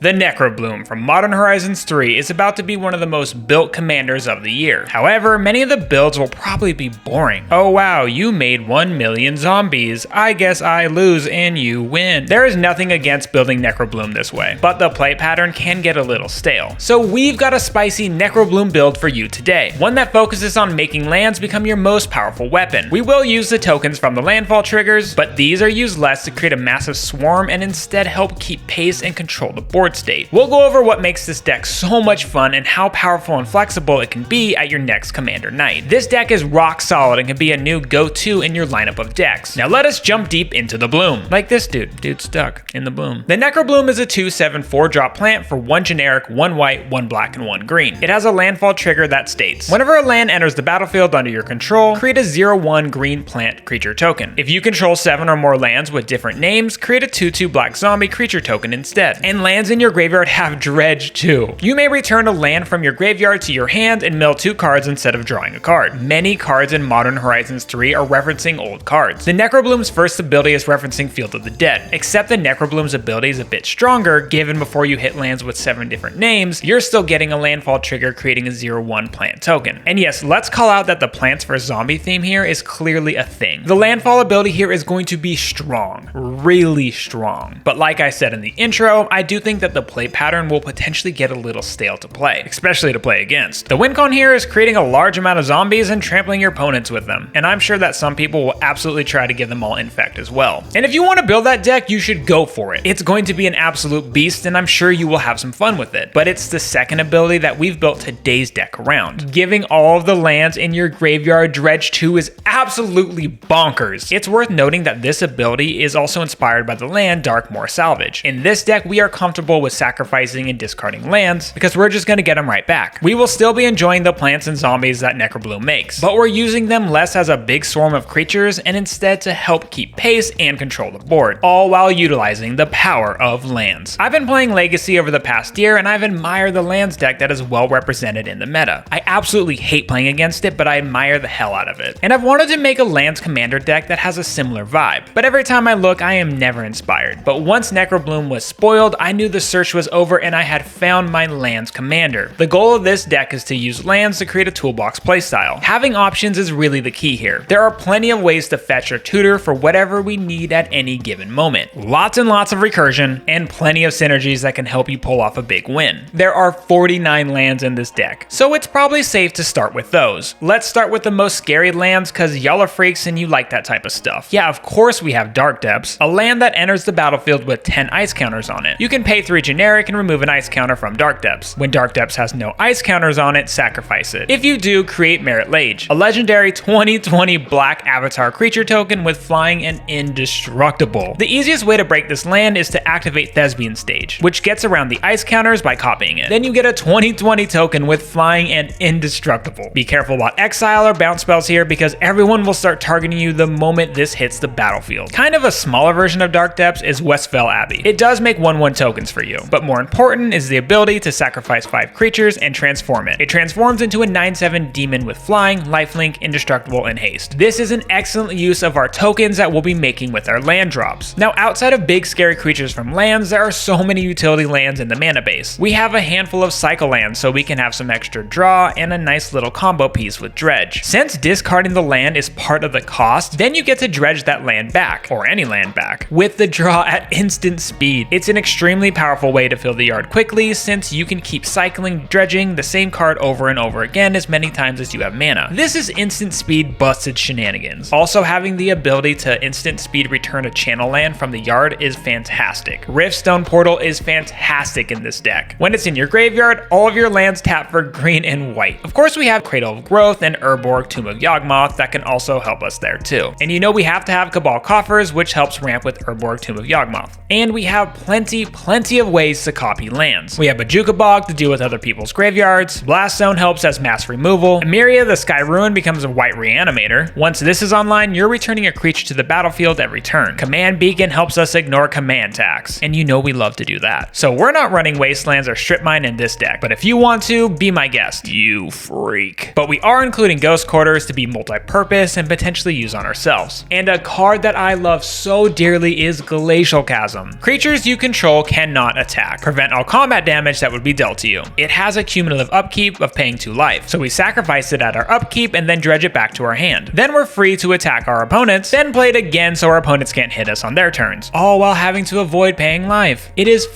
The Necrobloom from Modern Horizons 3 is about to be one of the most built commanders of the year. However, many of the builds will probably be boring. Oh wow, you made 1 million zombies. I guess I lose and you win. There is nothing against building Necrobloom this way, but the play pattern can get a little stale. So we've got a spicy Necrobloom build for you today. One that focuses on making lands become your most powerful weapon. We will use the tokens from the landfall triggers, but these are used less to create a massive swarm and instead help keep pace and control the board state. We'll go over what makes this deck so much fun and how powerful and flexible it can be at your next commander night. This deck is rock solid and can be a new go-to in your lineup of decks. Now let us jump deep into the bloom. Like this dude stuck in the bloom. The Necrobloom is a 2/7 4-drop plant for 1 generic, 1 white, 1 black, and 1 green. It has a landfall trigger that states, whenever a land enters the battlefield under your control, create a 0/1 green plant creature token. If you control 7 or more lands with different names, create a 2/2 black zombie creature token instead. And lands in your graveyard have dredge too. You may return a land from your graveyard to your hand and mill 2 cards instead of drawing a card. Many cards in Modern Horizons 3 are referencing old cards. The Necrobloom's first ability is referencing Field of the Dead, except the Necrobloom's ability is a bit stronger, given before you hit lands with 7 different names, you're still getting a landfall trigger creating a 0/1 plant token. And yes, let's call out that the plants for zombie theme here is clearly a thing. The landfall ability here is going to be strong, really strong. But like I said in the intro, I do think that the play pattern will potentially get a little stale to play, especially to play against. The win con here is creating a large amount of zombies and trampling your opponents with them, and I'm sure that some people will absolutely try to give them all infect as well. And if you want to build that deck, you should go for it. It's going to be an absolute beast, and I'm sure you will have some fun with it. But it's the second ability that we've built today's deck around. Giving all of the lands in your graveyard dredge 2 is absolutely bonkers. It's worth noting that this ability is also inspired by the land Darkmoor Salvage. In this deck, we are comfortable with sacrificing and discarding lands because we're just going to get them right back. We will still be enjoying the plants and zombies that Necrobloom makes, but we're using them less as a big swarm of creatures and instead to help keep pace and control the board, all while utilizing the power of lands. I've been playing Legacy over the past year and I've admired the lands deck that is well represented in the meta. I absolutely hate playing against it, but I admire the hell out of it. And I've wanted to make a lands commander deck that has a similar vibe, but every time I look, I am never inspired. But once Necrobloom was spoiled, I knew the search was over and I had found my lands commander. The goal of this deck is to use lands to create a toolbox playstyle. Having options is really the key here. There are plenty of ways to fetch or tutor for whatever we need at any given moment. Lots and lots of recursion and plenty of synergies that can help you pull off a big win. There are 49 lands in this deck, so it's probably safe to start with those. Let's start with the most scary lands cause y'all are freaks and you like that type of stuff. Yeah, of course we have Dark Depths, a land that enters the battlefield with 10 ice counters on it. You can pay 3 generic and remove an ice counter from Dark Depths. When Dark Depths has no ice counters on it, sacrifice it. If you do, create Merit Lage, a legendary 20/20 black avatar creature token with flying and indestructible. The easiest way to break this land is to activate Thespian Stage, which gets around the ice counters by copying it. Then you get a 20/20 token with flying and indestructible. Be careful about exile or bounce spells here because everyone will start targeting you the moment this hits the battlefield. Kind of a smaller version of Dark Depths is Westfell Abbey. It does make 1/1 tokens for you, but more important is the ability to sacrifice 5 creatures and transform it. It transforms into a 9/7 demon with flying, lifelink, indestructible, and haste. This is an excellent use of our tokens that we'll be making with our land drops. Now, outside of big scary creatures from lands, there are so many utility lands in the mana base. We have a handful of cycle lands so we can have some extra draw and a nice little combo piece with dredge. Since discarding the land is part of the cost, then you get to dredge that land back, or any land back, with the draw at instant speed. It's an extremely powerful way to fill the yard quickly since you can keep cycling, dredging the same card over and over again as many times as you have mana. This is instant speed busted shenanigans. Also, having the ability to instant speed return a channel land from the yard is fantastic. Riftstone Portal is fantastic in this deck. When it's in your graveyard, all of your lands tap for green and white. Of course, we have Cradle of Growth and Urborg Tomb of Yawgmoth that can also help us there too. And you know we have to have Cabal Coffers, which helps ramp with Urborg Tomb of Yawgmoth. And we have plenty of ways to copy lands. We have Bajuka Bog to deal with other people's graveyards. Blast Zone helps as mass removal. Emiria the Sky Ruin becomes a white reanimator. Once this is online, you're returning a creature to the battlefield every turn. Command Beacon helps us ignore command tax, and you know we love to do that. So we're not running Wastelands or Strip Mine in this deck, but if you want to, be my guest, you freak. But we are including Ghost Quarters to be multi-purpose and potentially use on ourselves. And a card that I love so dearly is Glacial Chasm. Creatures you control cannot not attack. Prevent all combat damage that would be dealt to you. It has a cumulative upkeep of paying 2 life, so we sacrifice it at our upkeep and then dredge it back to our hand. Then we're free to attack our opponents, then play it again so our opponents can't hit us on their turns, all while having to avoid paying life. It is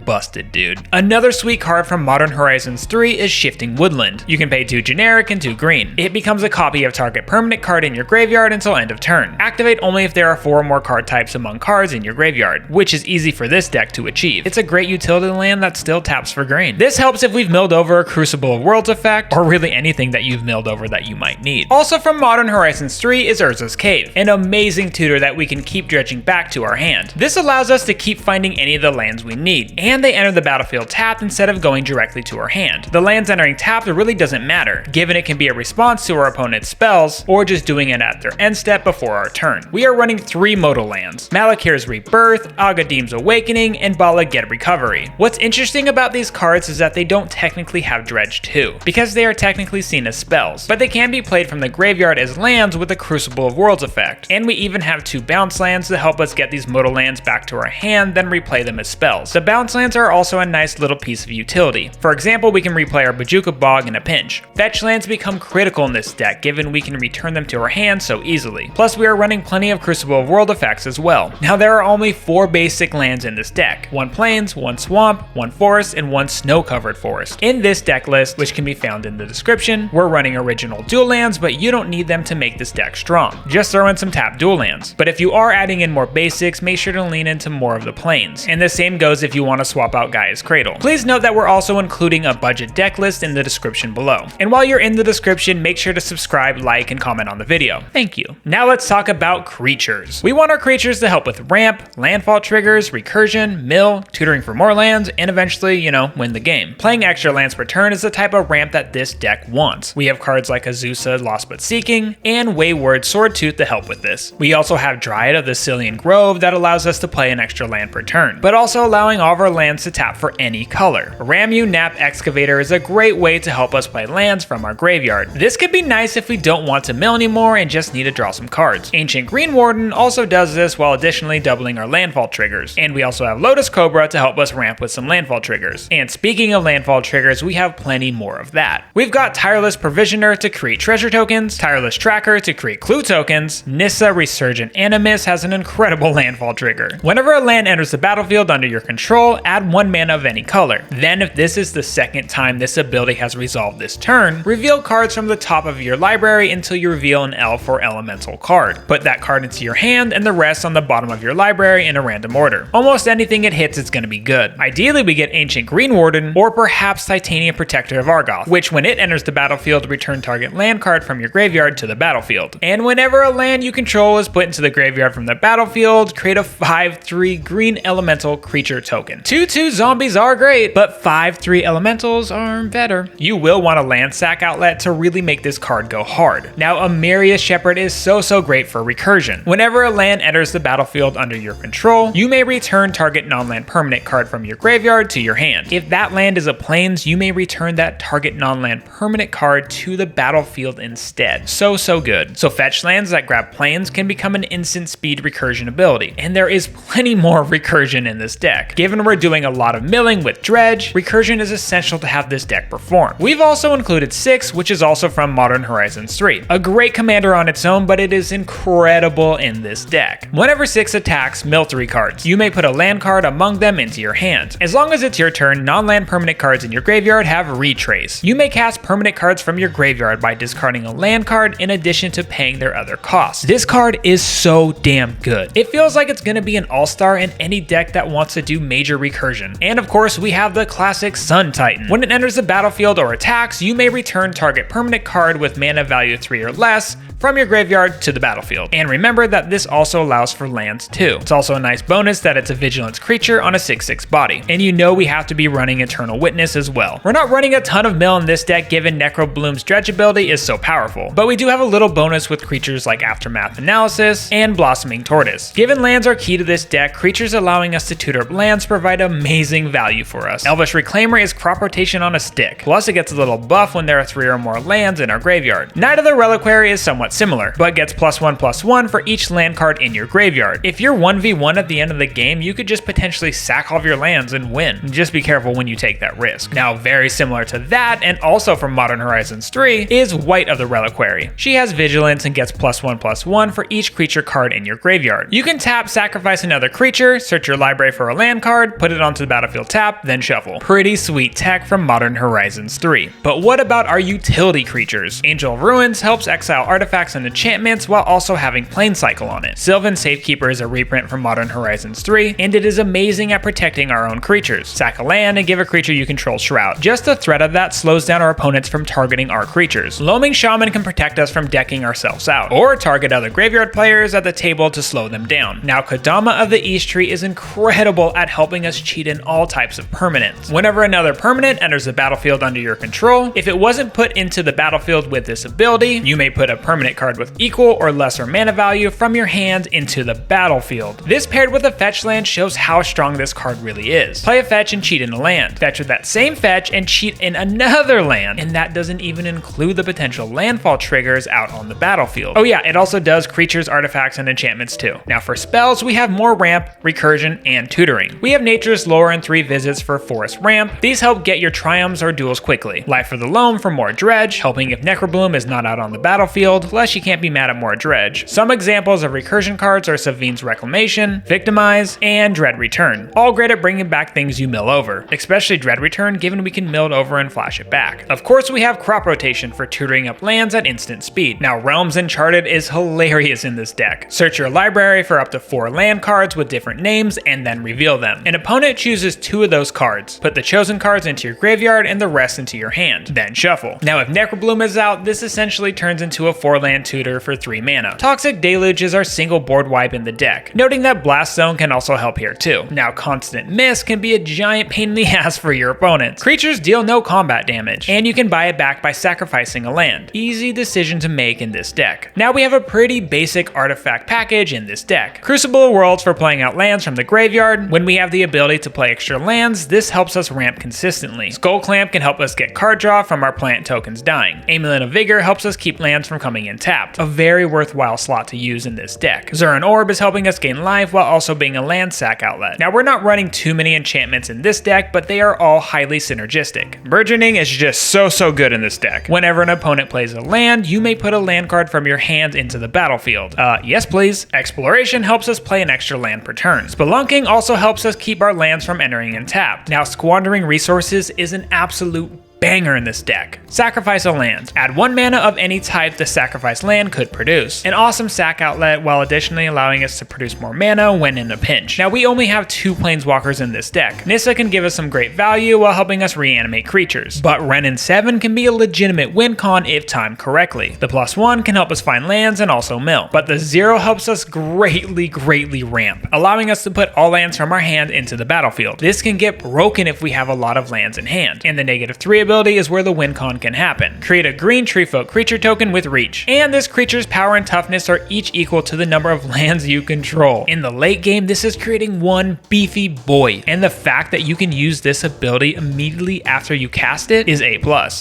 busted, dude. Another sweet card from Modern Horizons 3 is Shifting Woodland. You can pay 2 generic and 2 green. It becomes a copy of target permanent card in your graveyard until end of turn. Activate only if there are 4 or more card types among cards in your graveyard, which is easy for this deck to achieve. It's a great utility land that still taps for green. This helps if we've milled over a Crucible of Worlds effect, or really anything that you've milled over that you might need. Also from Modern Horizons 3 is Urza's Cave, an amazing tutor that we can keep dredging back to our hand. This allows us to keep finding any of the lands we need, and they enter the battlefield tapped instead of going directly to our hand. The lands entering tapped really doesn't matter, given it can be a response to our opponent's spells, or just doing it at their end step before our turn. We are running 3 modal lands: Malakir's Rebirth, Agadim's Awakening, and Bala Get Recovery. What's interesting about these cards is that they don't technically have Dredge 2, because they are technically seen as spells, but they can be played from the graveyard as lands with the Crucible of Worlds effect. And we even have 2 bounce lands to help us get these modal lands back to our hand, then replay them as spells. The bounce lands are also a nice little piece of utility. For example, we can replay our Bajuka Bog in a pinch. Fetch lands become critical in this deck, given we can return them to our hand so easily. Plus, we are running plenty of Crucible of World effects as well. Now, there are only 4 basic lands in this deck: 1 plains, 1 swamp, 1 forest, and 1 snow-covered forest. In this deck list, which can be found in the description, we're running original dual lands, but you don't need them to make this deck strong. Just throw in some tapped dual lands. But if you are adding in more basics, make sure to lean into more of the plains. And the same goes if you want to swap out Gaia's Cradle. Please note that we're also including a budget deck list in the description below. And while you're in the description, make sure to subscribe, like, and comment on the video. Thank you. Now let's talk about creatures. We want our creatures to help with ramp, landfall triggers, recursion, mill, tutoring for more lands, and eventually, win the game. Playing extra lands per turn is the type of ramp that this deck wants. We have cards like Azusa, Lost But Seeking, and Wayward Swordtooth to help with this. We also have Dryad of the Cillian Grove that allows us to play an extra land per turn, but also allowing all of our lands to tap for any color. Ramu Nap Excavator is a great way to help us play lands from our graveyard. This could be nice if we don't want to mill anymore and just need to draw some cards. Ancient Green Warden also does this while additionally doubling our landfall triggers. And we also have Lotus Cobra to help us ramp with some landfall triggers. And speaking of landfall triggers, we have plenty more of that. We've got Tireless Provisioner to create treasure tokens, Tireless Tracker to create clue tokens, Nissa Resurgent Animus has an incredible landfall trigger. Whenever a land enters the battlefield under your control, add 1 mana of any color. Then if this is the second time this ability has resolved this turn, reveal cards from the top of your library until you reveal an elf or elemental card. Put that card into your hand and the rest on the bottom of your library in a random order. Almost anything it hits is going to be good. Ideally, we get Ancient Green Warden or perhaps Titanium Protector of Argoth, which when it enters the battlefield, return target land card from your graveyard to the battlefield. And whenever a land you control is put into the graveyard from the battlefield, create a 5/3 green elemental creature token. 2/2 zombies are great, but 5/3 elementals are better. You will want a land sack outlet to really make this card go hard. Now, Amarius Shepherd is so great for recursion. Whenever a land enters the battlefield under your control, you may return target non-land permanent card from your graveyard to your hand. If that land is a plains, you may return that target non-land permanent card to the battlefield instead. So good. So fetch lands that grab plains can become an instant speed recursion ability, and there is plenty more recursion in this deck. Given we're doing a lot of milling with dredge, recursion is essential to have this deck perform. We've also included 6, which is also from Modern Horizons 3. A great commander on its own, but it is incredible in this deck. Whenever 6 attacks, mill 3 cards. You may put a land card among them into your hand. As long as it's your turn, non-land permanent cards in your graveyard have retrace. You may cast permanent cards from your graveyard by discarding a land card in addition to paying their other costs. This card is so damn good. It feels like it's gonna be an all-star in any deck that wants to do major recursion. And of course, we have the classic Sun Titan. When it enters the battlefield or attacks, you may return target permanent card with mana value 3 or less from your graveyard to the battlefield. And remember that this also allows for lands too. It's also a nice bonus that it's a vigilance creature on a 6/6 body. And we have to be running Eternal Witness as well. We're not running a ton of mill in this deck given Necrobloom's dredge ability is so powerful, but we do have a little bonus with creatures like Aftermath Analysis and Blossoming Tortoise. Given lands are key to this deck, creatures allowing us to tutor up lands provide amazing value for us. Elvish Reclaimer is crop rotation on a stick, plus it gets a little buff when there are 3 or more lands in our graveyard. Knight of the Reliquary is somewhat somewhat similar, but gets +1/+1 for each land card in your graveyard. If you're 1v1 at the end of the game, you could just potentially sack all of your lands and win. Just be careful when you take that risk. Now, very similar to that, and also from Modern Horizons 3, is White of the Reliquary. She has Vigilance and gets +1/+1 for each creature card in your graveyard. You can tap, sacrifice another creature, search your library for a land card, put it onto the battlefield tap, then shuffle. Pretty sweet tech from Modern Horizons 3. But what about our utility creatures? Angel of Ruins helps exile artifacts and enchantments while also having Plane Cycle on it. Sylvan Safekeeper is a reprint from Modern Horizons 3, and it is amazing at protecting our own creatures. Sack a land and give a creature you control Shroud. Just the threat of that slows down our opponents from targeting our creatures. Loaming Shaman can protect us from decking ourselves out, or target other graveyard players at the table to slow them down. Now, Kodama of the East Tree is incredible at helping us cheat in all types of permanents. Whenever another permanent enters the battlefield under your control, if it wasn't put into the battlefield with this ability, you may put a permanent card with equal or lesser mana value from your hand into the battlefield. This paired with a fetch land shows how strong this card really is. Play a fetch and cheat in a land. Fetch with that same fetch and cheat in another land, and that doesn't even include the potential landfall triggers out on the battlefield. Oh yeah, it also does creatures, artifacts, and enchantments too. Now for spells, we have more ramp, recursion, and tutoring. We have Nature's Lore and 3 visits for forest ramp. These help get your triumphs or duels quickly. Life for the Loam for more dredge, helping if Necrobloom is not out on the battlefield, plus you can't be mad at more dredge. Some examples of recursion cards are Savine's Reclamation, Victimize, and Dread Return. All great at bringing back things you mill over, especially Dread Return given we can mill it over and flash it back. Of course, we have Crop Rotation for tutoring up lands at instant speed. Now, Realms Uncharted is hilarious in this deck. Search your library for up to 4 land cards with different names and then reveal them. An opponent chooses 2 of those cards. Put the chosen cards into your graveyard and the rest into your hand, then shuffle. Now, if Necrobloom is out, this essentially turns into a 4-land tutor for 3 mana. Toxic Deluge is our single board wipe in the deck, noting that Blast Zone can also help here too. Now, Constant Miss can be a giant pain in the ass for your opponents. Creatures deal no combat damage, and you can buy it back by sacrificing a land. Easy decision to make in this deck. Now we have a pretty basic artifact package in this deck. Crucible of Worlds for playing out lands from the graveyard. When we have the ability to play extra lands, this helps us ramp consistently. Skull Clamp can help us get card draw from our plant tokens dying. Amulet of Vigor helps us keep lands from coming in tapped. A very worthwhile slot to use in this deck. Zuran Orb is helping us gain life while also being a land sack outlet. Now we're not running too many enchantments in this deck, but they are all highly synergistic. Burgeoning is just so good in this deck. Whenever an opponent plays a land, you may put a land card from your hand into the battlefield. Yes please. Exploration helps us play an extra land per turn. Spelunking also helps us keep our lands from entering in tapped. Now, squandering resources is an absolute banger in this deck. Sacrifice a land. Add 1 mana of any type the sacrificed land could produce. An awesome sack outlet while additionally allowing us to produce more mana when in a pinch. Now we only have 2 planeswalkers in this deck. Nissa can give us some great value while helping us reanimate creatures, but Renin 7 can be a legitimate win con if timed correctly. The +1 can help us find lands and also mill, but the 0 helps us greatly ramp, allowing us to put all lands from our hand into the battlefield. This can get broken if we have a lot of lands in hand, and the -3 ability is where the win con can happen. Create a green Treefolk creature token with reach, and this creature's power and toughness are each equal to the number of lands you control. In the late game, this is creating one beefy boy, and the fact that you can use this ability immediately after you cast it is A+.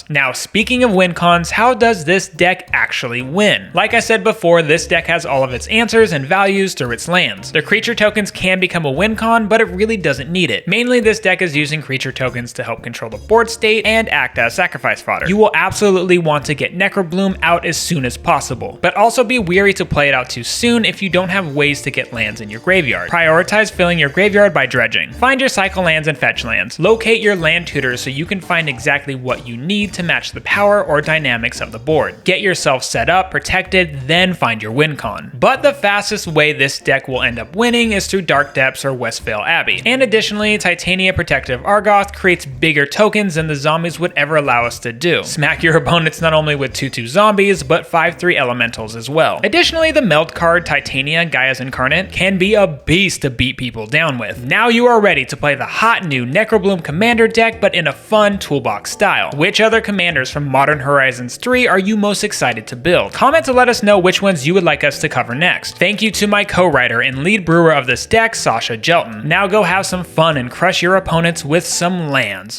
Now, speaking of win cons, how does this deck actually win? Like I said before, this deck has all of its answers and values through its lands. The creature tokens can become a win con, but it really doesn't need it. Mainly, this deck is using creature tokens to help control the board state and act as sacrifice fodder. You will absolutely want to get Necrobloom out as soon as possible, but also be wary to play it out too soon if you don't have ways to get lands in your graveyard. Prioritize filling your graveyard by dredging. Find your cycle lands and fetch lands. Locate your land tutors so you can find exactly what you need to match the power or dynamics of the board. Get yourself set up, protected, then find your win con. But the fastest way this deck will end up winning is through Dark Depths or Westvale Abbey. And additionally, Titania Protective Argoth creates bigger tokens than the zombies would ever allow us to do. Smack your opponents not only with 2/2 zombies, but 5/3 elementals as well. Additionally, the meld card Titania Gaia's Incarnate can be a beast to beat people down with. Now you are ready to play the hot new Necrobloom Commander deck, but in a fun toolbox style. Which other commanders from Modern Horizons 3 are you most excited to build? Comment to let us know which ones you would like us to cover next. Thank you to my co-writer and lead brewer of this deck, Sasha Jelten. Now go have some fun and crush your opponents with some lands.